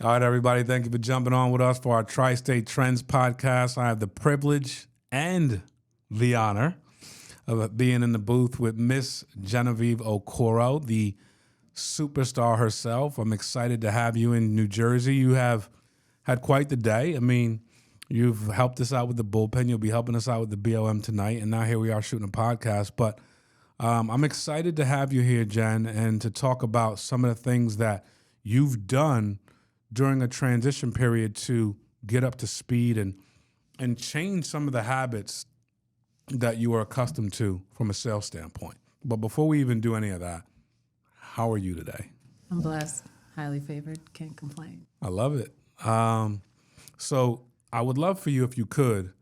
All right, everybody, thank you for jumping on with us for our Tristate Trends podcast. I have the privilege and the honor of being in the booth with Miss Genevieve Okoro, the superstar herself. I'm excited to have you in New Jersey. You have had quite the day. I mean, you've helped us out with the bullpen. You'll be helping us out with the BOM tonight, and now here we are shooting a podcast. But I'm excited to have you here, Jen, and to talk about some of the things that you've done during a transition period to get up to speed and change some of the habits that you are accustomed to from a sales standpoint. But before we even do any of that, how are you today? I'm blessed, highly favored, can't complain. I love it. So I would love for you, if you could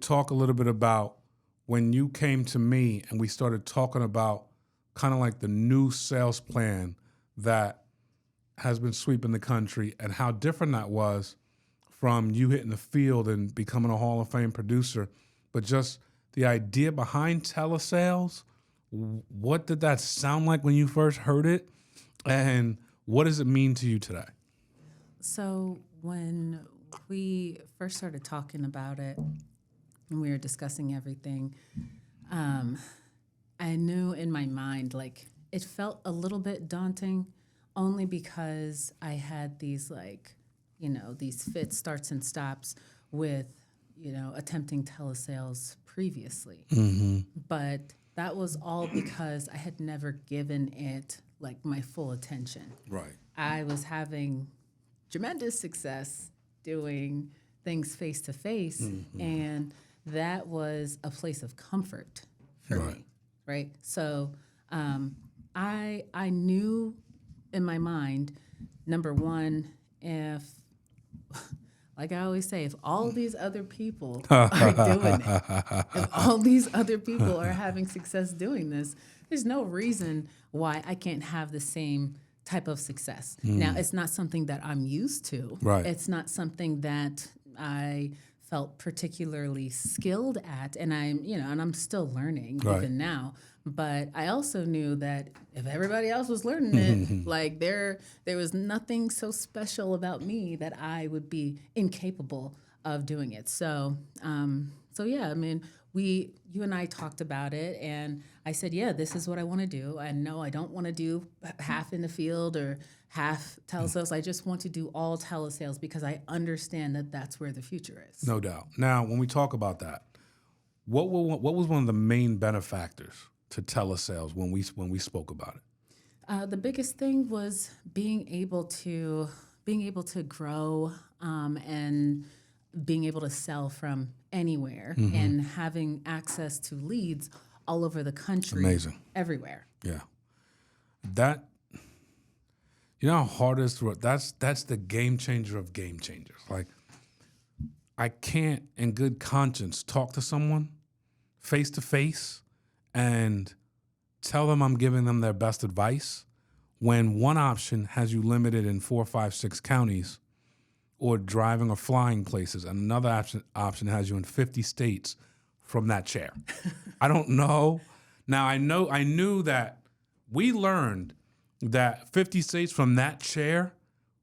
talk a little bit about when you came to me and we started talking about kind of like the new sales plan that has been sweeping the country and how different that was from you hitting the field and becoming a Hall of Fame producer, but just the idea behind telesales. What did that sound like when you first heard it? And what does it mean to you today? So when we first started talking about it and we were discussing everything, I knew in my mind, like, it felt a little bit daunting only because I had these, like, these fits, starts and stops with, attempting telesales previously. Mm-hmm. But that was all because I had never given it, like, my full attention. Right. I was having tremendous success doing things face to face, and that was a place of comfort for me, right? So I knew in my mind, number one, if, like I always say, if all these other people are doing it, if all these other people are having success doing this, there's no reason why I can't have the same type of success. Now, it's not something that I'm used to. Right. It's not something that I felt particularly skilled at, and I'm still learning even now. But I also knew that if everybody else was learning it, like there was nothing so special about me that I would be incapable of doing it. So yeah, I mean, you and I talked about it, and I said, yeah, this is what I want to do. I know I don't want to do half in the field or half telesales. I just want to do all telesales because I understand that that's where the future is. No doubt. Now, when we talk about that, what was one of the main benefactors to telesales when we spoke about it? The biggest thing was being able to grow and being able to sell from anywhere and having access to leads all over the country. Amazing. Everywhere. Yeah. That, how hard it is to, that's the game changer of game changers. Like, I can't in good conscience talk to someone face to face and tell them I'm giving them their best advice when one option has you limited in 4, 5, 6 counties or driving or flying places, and another option has you in 50 states from that chair. I don't know. Now, I knew that we learned that 50 states from that chair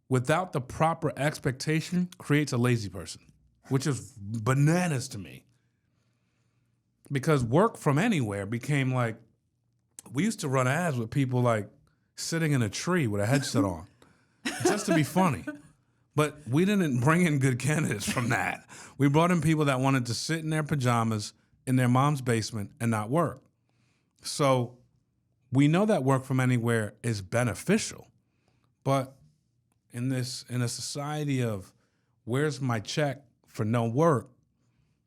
without the proper expectation creates a lazy person, which is bananas to me. Because work from anywhere became like, we used to run ads with people like sitting in a tree with a headset on just to be funny. But we didn't bring in good candidates from that. We brought in people that wanted to sit in their pajamas in their mom's basement and not work. So we know that work from anywhere is beneficial. But in a society of where's my check for no work,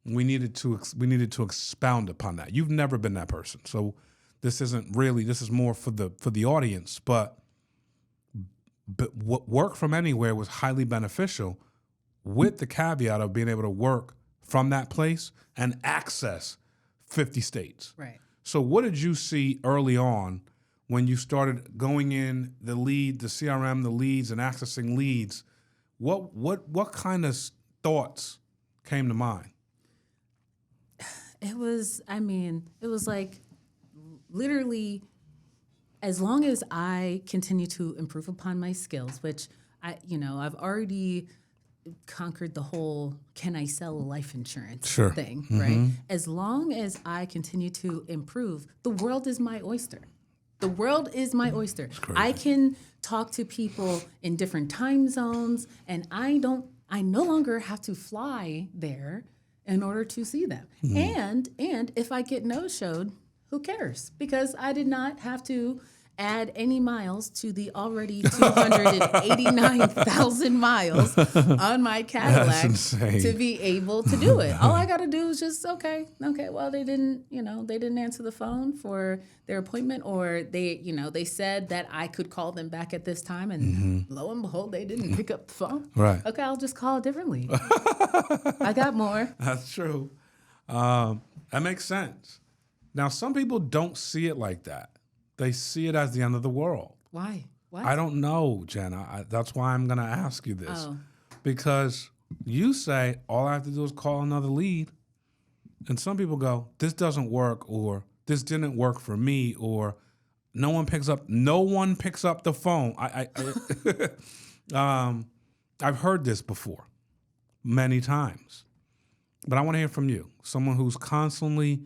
we needed to expound upon that. You've never been that person. So this is more for the audience, but what work from anywhere was highly beneficial with the caveat of being able to work from that place and access 50 states. Right. So what did you see early on when you started going in the CRM, the leads and accessing leads? What kind of thoughts came to mind? It was like literally, as long as I continue to improve upon my skills, which I've already conquered the whole can I sell a life insurance Sure. thing, right? As long as I continue to improve, the world is my oyster. The world is my oyster. I can talk to people in different time zones, and I no longer have to fly there in order to see them. And if I get no-showed, who cares? Because I did not have to add any miles to the already 289,000 miles on my Cadillac to be able to do it. All I got to do is just, okay, well, they didn't answer the phone for their appointment, or they said that I could call them back at this time, and lo and behold, they didn't pick up the phone. Right. Okay, I'll just call differently. I got more. That's true. That makes sense. Now, some people don't see it like that. They see it as the end of the world. Why? What? I don't know, Jenna. That's why I'm going to ask you this. Oh. Because you say, all I have to do is call another lead. And some people go, this doesn't work, or this didn't work for me, or no one picks up the phone. I've heard this before many times. But I want to hear from you, someone who's constantly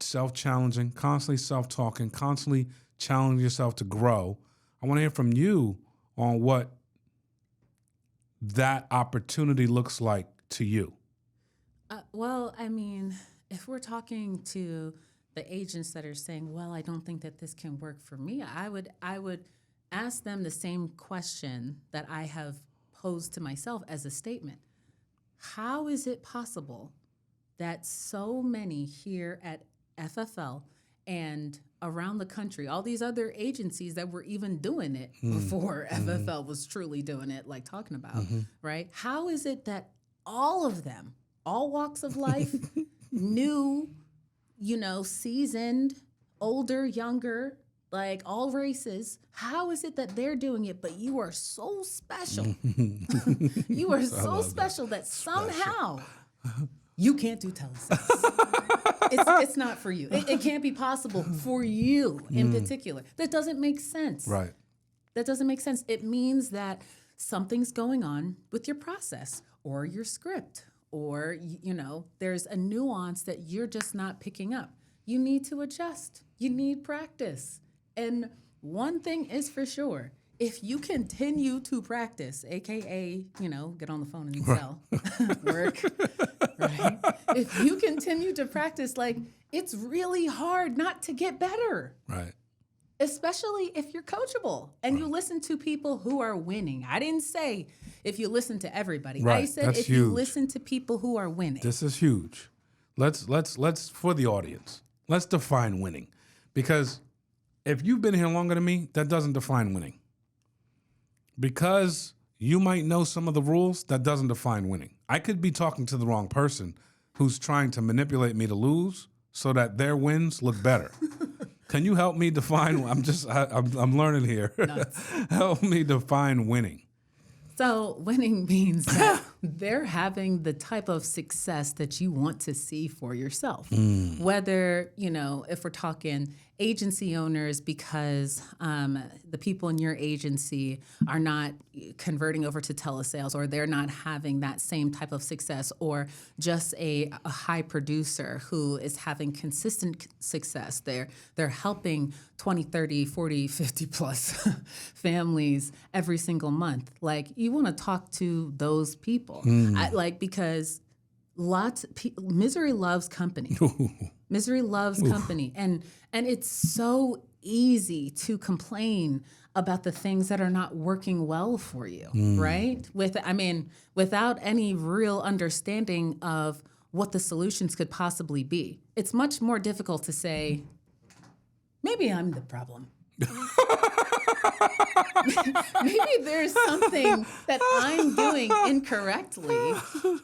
self-challenging, constantly self-talking, constantly challenging yourself to grow. I want to hear from you on what that opportunity looks like to you. Well, I mean, if we're talking to the agents that are saying, well, I don't think that this can work for me, I would ask them the same question that I have posed to myself as a statement. How is it possible that so many here at FFL and around the country, all these other agencies that were even doing it before FFL was truly doing it, like talking about, right? How is it that all of them, all walks of life, new, seasoned, older, younger, like all races, how is it that they're doing it, but you are so special? You are so special that somehow you can't do telesales. It's not for you. It can't be possible for you in particular. That doesn't make sense. Right. That doesn't make sense. It means that something's going on with your process or your script, or, there's a nuance that you're just not picking up. You need to adjust. You need practice. And one thing is for sure, if you continue to practice, AKA, get on the phone and sell, work, right? If you continue to practice, it's really hard not to get better. Right. Especially if you're coachable and you listen to people who are winning. I didn't say if you listen to everybody. Right. I said That's if huge. you listen to people who are winning. This is huge. Let's for the audience, let's define winning. Because if you've been here longer than me, that doesn't define winning. Because you might know some of the rules, that doesn't define winning. I could be talking to the wrong person who's trying to manipulate me to lose so that their wins look better. Can you help me define? I'm learning here. Help me define winning. So winning means that they're having the type of success that you want to see for yourself. Whether, if we're talking agency owners because the people in your agency are not converting over to telesales, or they're not having that same type of success, or just a high producer who is having consistent success. They're helping 20, 30, 40, 50 plus families every single month. You want to talk to those people. Because misery loves company. Misery loves company. And it's so easy to complain about the things that are not working well for you, right? Without any real understanding of what the solutions could possibly be. It's much more difficult to say, maybe I'm the problem. Maybe there's something that I'm doing incorrectly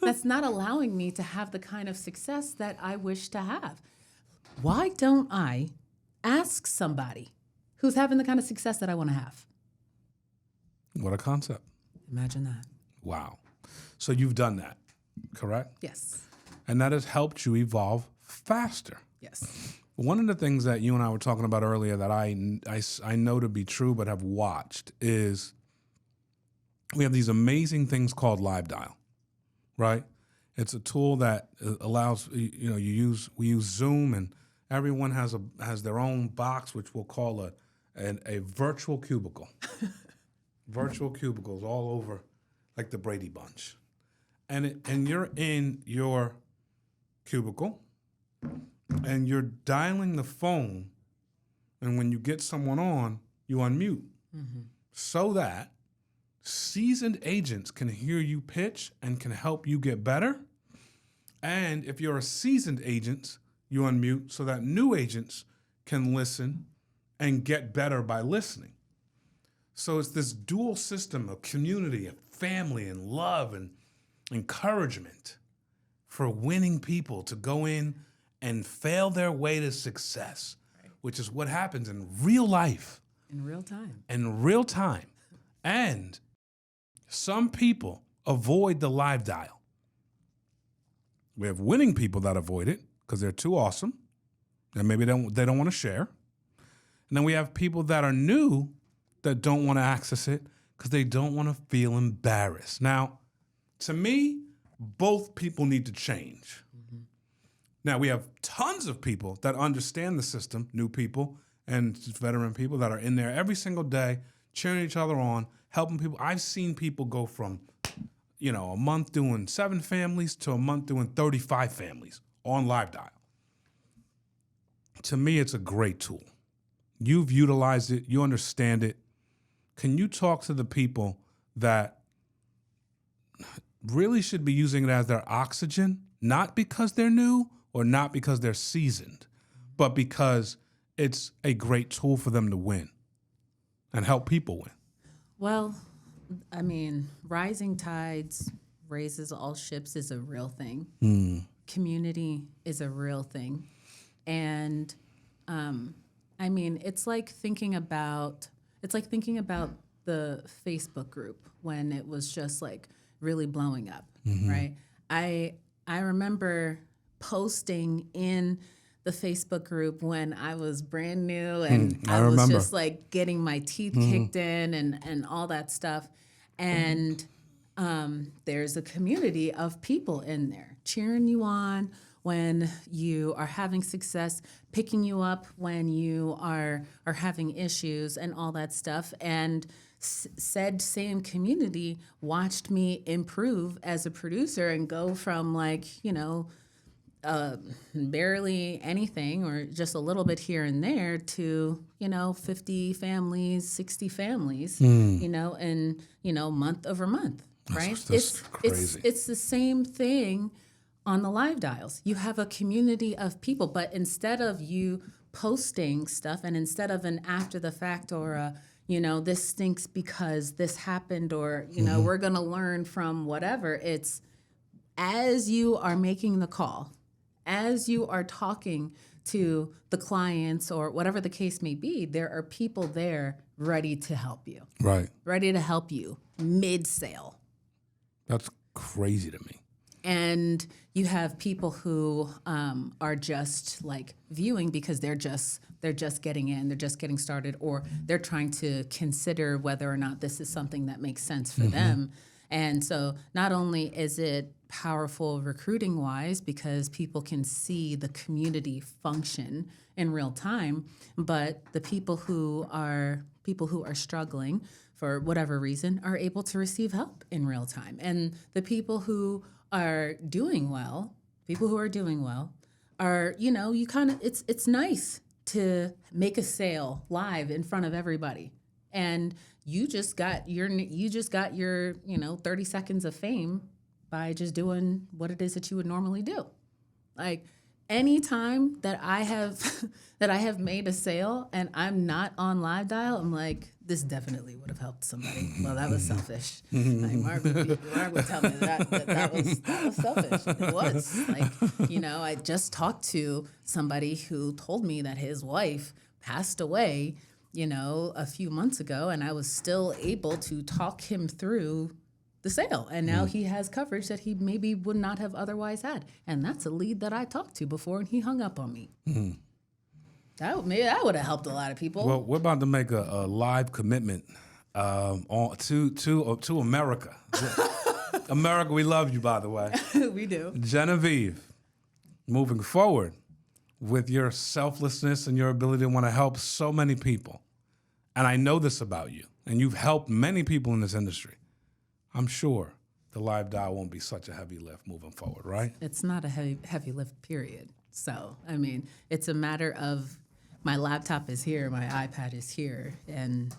that's not allowing me to have the kind of success that I wish to have. Why don't I ask somebody who's having the kind of success that I want to have? What a concept. Imagine that. Wow. So you've done that, correct? Yes. And that has helped you evolve faster. Yes. One of the things that you and I were talking about earlier that I know to be true but have watched is we have these amazing things called Live Dial, right? It's a tool that allows, we use Zoom, and everyone has their own box, which we'll call a virtual cubicle. Virtual cubicles all over, like the Brady Bunch. And you're in your cubicle, and you're dialing the phone, and when you get someone on, you unmute, so that seasoned agents can hear you pitch and can help you get better. And if you're a seasoned agent, you unmute so that new agents can listen and get better by listening. So it's this dual system of community, of family, and love, and encouragement for winning people to go in and fail their way to success, which is what happens in real life. In real time. In real time. And some people avoid the live dial. We have winning people that avoid it because they're too awesome, and maybe they don't want to share. And then we have people that are new that don't want to access it because they don't want to feel embarrassed. Now, to me, both people need to change. Now, we have tons of people that understand the system, new people and veteran people that are in there every single day, cheering each other on, helping people. I've seen people go from, a month doing 7 families to a month doing 35 families on Live Dial. To me, it's a great tool. You've utilized it. You understand it. Can you talk to the people that really should be using it as their oxygen, not because they're new or not because they're seasoned, but because it's a great tool for them to win and help people win? Well, I mean, rising tides raises all ships is a real thing. Community is a real thing. And it's like thinking about the Facebook group when it was just like really blowing up, right? I remember posting in the Facebook group when I was brand new and I was just like getting my teeth kicked in and all that stuff. And there's a community of people in there cheering you on when you are having success, picking you up when you are having issues and all that stuff. And said same community watched me improve as a producer and go from barely anything or just a little bit here and there to 50 families, 60 families, and month over month, right? That's crazy. It's the same thing on the live dials. You have a community of people, but instead of you posting stuff and instead of an after the fact or this stinks because this happened or we're going to learn from whatever, it's as you are making the call, as you are talking to the clients or whatever the case may be, there are people there ready to help you. Right. Ready to help you mid-sale. That's crazy to me. And you have people who are just like viewing because they're just getting in, they're just getting started, or they're trying to consider whether or not this is something that makes sense for them. And so not only is it powerful recruiting wise because people can see the community function in real time, but the people who are struggling for whatever reason are able to receive help in real time. And the people who are doing well are, it's nice to make a sale live in front of everybody. And you just got your 30 seconds of fame by just doing what it is that you would normally do. Like any time that I have made a sale and I'm not on Live Dial, I'm like, this definitely would have helped somebody. Well, that was selfish. Like Mark would tell me that was selfish. It was I just talked to somebody who told me that his wife passed away, a few months ago, and I was still able to talk him through the sale. And now he has coverage that he maybe would not have otherwise had. And that's a lead that I talked to before, and he hung up on me. That would have helped a lot of people. Well, we're about to make a live commitment To America. America, we love you, by the way. We do. Genevieve, moving forward with your selflessness and your ability to want to help so many people, and I know this about you, and you've helped many people in this industry, I'm sure the live dial won't be such a heavy lift moving forward, right? It's not a heavy lift, period. So, I mean, it's a matter of my laptop is here, my iPad is here, and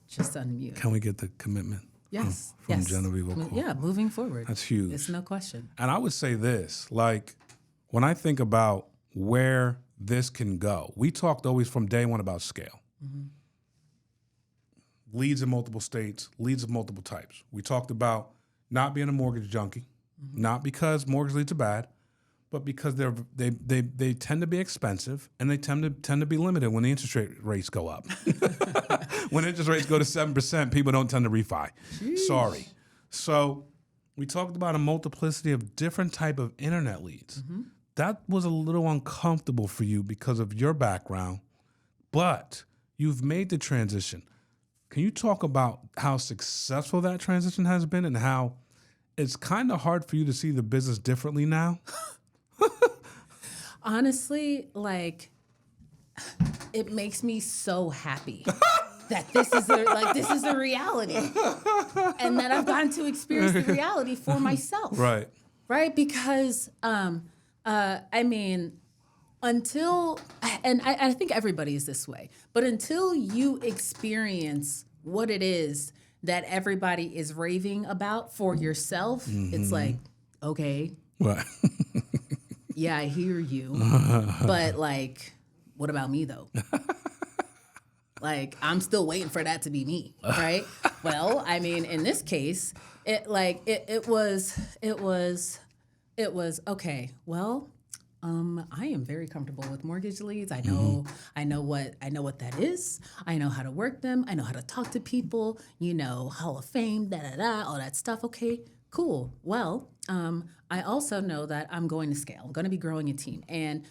just unmute. Can we get the commitment? Yes. From Genevieve Okoro? Yeah, moving forward. That's huge. It's no question. And I would say this, like, when I think about where this can go, we talked always from day one about scale. Mm-hmm. Leads in multiple states, leads of multiple types. We talked about not being a mortgage junkie, not because mortgage leads are bad, but because they tend to be expensive and they tend to be limited when the interest rates go up. When interest rates go to 7%, people don't tend to refi. Jeez. Sorry. So we talked about a multiplicity of different type of internet leads. Mm-hmm. That was a little uncomfortable for you because of your background, but you've made the transition. Can you talk about how successful that transition has been and how it's kind of hard for you to see the business differently now? Honestly, like, it makes me so happy that this is a reality, and that I've gotten to experience the reality for myself. Right, because I mean, until, and I think everybody is this way, but until you experience what it is that everybody is raving about for yourself, it's like, okay, right. Yeah, I hear you, but like, what about me though? Like, I'm still waiting for that to be me, right? Well, I mean, in this case, it was okay. Well, I am very comfortable with mortgage leads. I know what that is. I know how to work them. I know how to talk to people. Hall of Fame, all that stuff. Okay, cool. Well, I also know that I'm going to scale. I'm going to be growing a team, and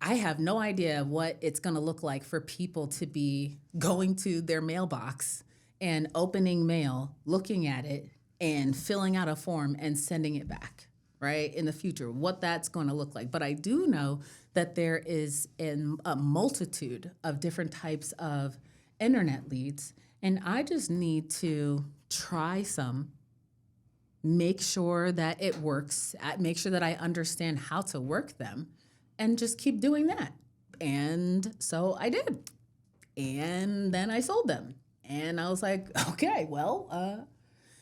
I have no idea what it's going to look like for people to be going to their mailbox and opening mail, looking at it, and filling out a form and sending it back, right, in the future, what that's going to look like. But I do know that there is a multitude of different types of internet leads, and I just need to try some, make sure that it works, make sure that I understand how to work them, and just keep doing that. And so I did. And then I sold them. And I was like, okay, well,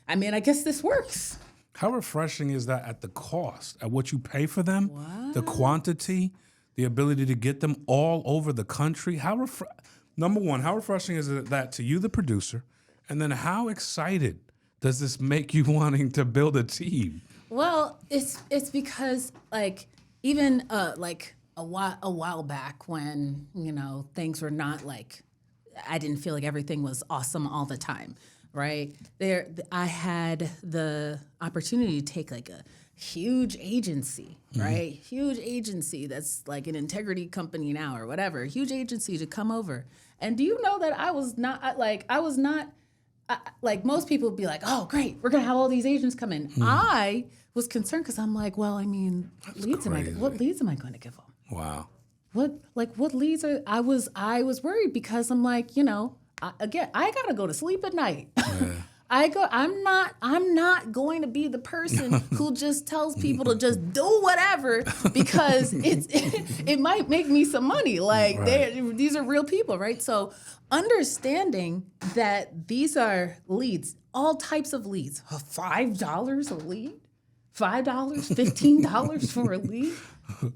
I guess this works. How refreshing is that at the cost, at what you pay for them, the quantity, the ability to get them all over the country? Number one, how refreshing is that to you, the producer? And then how excited does this make you wanting to build a team? Well, it's because, like, even like a while back when, things were not like, I didn't feel like everything was awesome all the time, right? I had the opportunity to take like a huge agency, right? Huge agency that's like an integrity company now or whatever, huge agency to come over. And do you know that I was not like most people would be like, oh, great, we're going to have all these agents come in. I was concerned because I'm like, well, I mean, what leads am I going to give them? Wow. What leads are, I was worried because I'm like, I got to go to sleep at night. Yeah. I'm not going to be the person who just tells people to just do whatever because it might make me some money. Like, right. These are real people, right? So understanding that these are leads, all types of leads, $5 a lead, $5, $15 for a lead,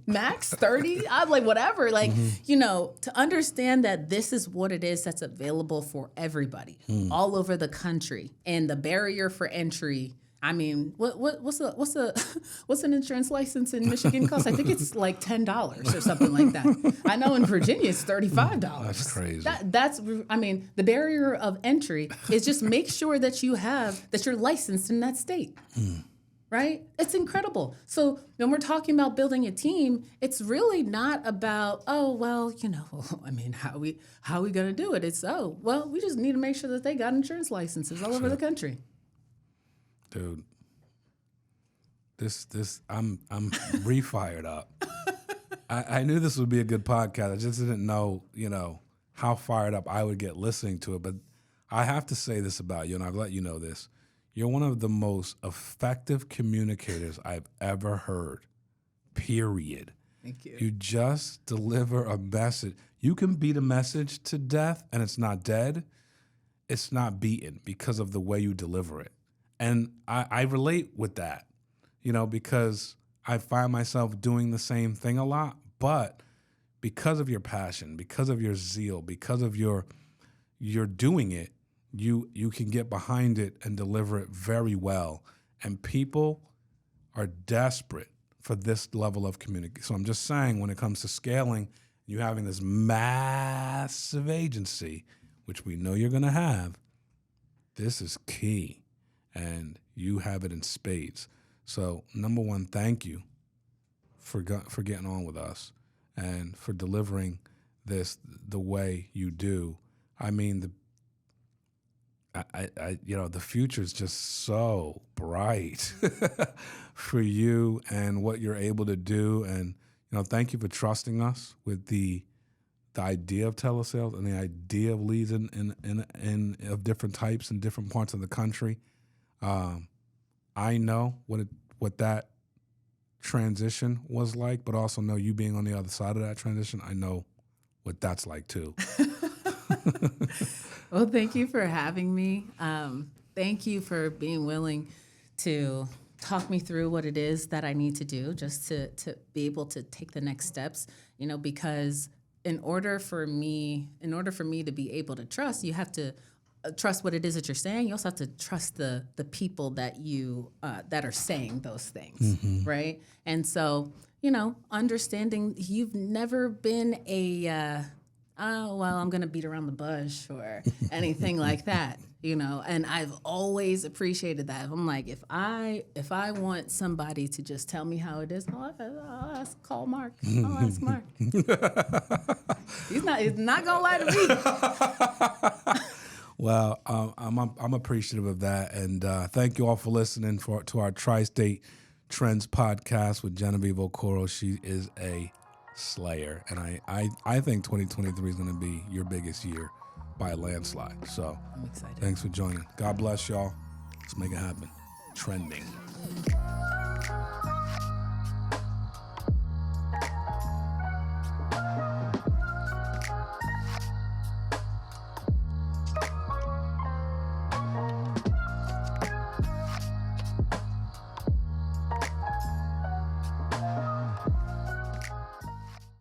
max 30, I'm like, whatever. Like, to understand that this is what it is that's available for everybody all over the country. And the barrier for entry, I mean, what's an insurance license in Michigan cost? I think it's like $10 or something like that. I know in Virginia it's $35. That's crazy. The barrier of entry is just make sure that you're licensed in that state. right? It's incredible. So when we're talking about building a team, it's really not about, oh, well, I mean, how are we going to do it? It's, oh, well, we just need to make sure that they got insurance licenses all over the country. Dude, I'm refired up. I knew this would be a good podcast. I just didn't know, how fired up I would get listening to it. But I have to say this about you, and I've let you know this. You're one of the most effective communicators I've ever heard, period. Thank you. You just deliver a message. You can beat a message to death, and it's not dead. It's not beaten because of the way you deliver it. And I relate with that, because I find myself doing the same thing a lot, but because of your passion, because of your zeal, because of you're doing it, you can get behind it and deliver it very well. And people are desperate for this level of communication. So I'm just saying, when it comes to scaling, you having this massive agency, which we know you're going to have, this is key. And you have it in spades. So, number one, thank you for getting on with us and for delivering this the way you do. I mean, the future is just so bright for you and what you're able to do. And thank you for trusting us with the idea of telesales and the idea of leads in of different types in different parts of the country. I know what that transition was like, but also know you being on the other side of that transition. I know what that's like too. Well, thank you for having me. Thank you for being willing to talk me through what it is that I need to do just to be able to take the next steps, because in order for me to be able to trust, you have to trust what it is that you're saying. You also have to trust the people that you that are saying those things, right? And so, understanding you've never been a I'm going to beat around the bush or anything like that, And I've always appreciated that. I'm like, if I want somebody to just tell me how it is, I'll call Mark. I'll ask Mark. He's not going to lie to me. Well, I'm appreciative of that, and thank you all for listening to our Tristate Trends podcast with Genevieve Okoro. She is a slayer, and I think 2023 is going to be your biggest year by a landslide. So I'm excited. Thanks for joining. God bless y'all. Let's make it happen. Trending.